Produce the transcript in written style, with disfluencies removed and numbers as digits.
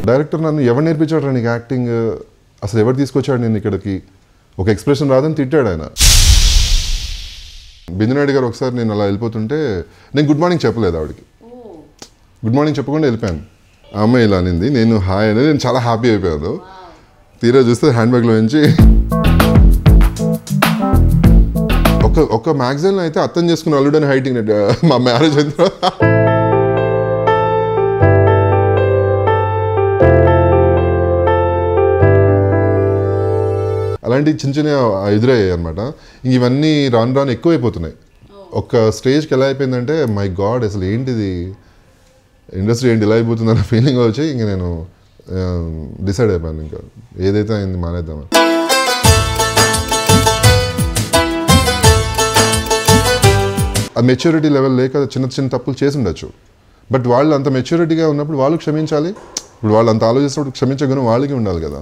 Director నన్ను ఎవరు నేర్పించాడు నీకు యాక్టింగ్, అసలు ఎవరు తీసుకొచ్చాడు నేను ఇక్కడికి, ఒక ఎక్స్ప్రెషన్ రాదని తిట్టాడు ఆయన. బిందునాయుడు గారు ఒకసారి నేను అలా వెళ్ళిపోతుంటే నేను గుడ్ మార్నింగ్ చెప్పలేదు ఆవిడకి, గుడ్ మార్నింగ్ చెప్పకుండా వెళ్ళిపోయాను. ఆ అమ్మాయి ఇలా అనింది, నేను హాయ్ అనేది నేను చాలా హ్యాపీ అయిపోయాను. తీరా చూస్తే హ్యాండ్ బ్యాగ్లో నుంచి ఒక మ్యాగజైన్లో అయితే అర్థం చేసుకుని అల్లుడని హైటింగ్ మా మ్యారేజ్ అయిన తర్వాత అలాంటి చిన్న చిన్న ఎదురయ్యాయి అనమాట. ఇవన్నీ రాను రాను ఎక్కువైపోతున్నాయి. ఒక స్టేజ్కి ఎలా అయిపోయిందంటే మై గాడ్ అసలు ఏంటిది ఇండస్ట్రీ ఏంటి ఇలా అయిపోతుంది అన్న ఫీలింగ్ వచ్చి ఇంక నేను డిసైడ్ అయిపోయాను, ఇంకా ఏదైతే అయింది మానేద్దామని. ఆ మెచ్యూరిటీ లెవెల్ లేక చిన్న చిన్న తప్పులు చేసి ఉండొచ్చు, బట్ వాళ్ళు అంత మెచ్యూరిటీగా ఉన్నప్పుడు వాళ్ళు క్షమించాలి. ఇప్పుడు వాళ్ళు అంత ఆలోచిస్తున్నప్పుడు క్షమించే గుణం వాళ్ళకి ఉండాలి కదా.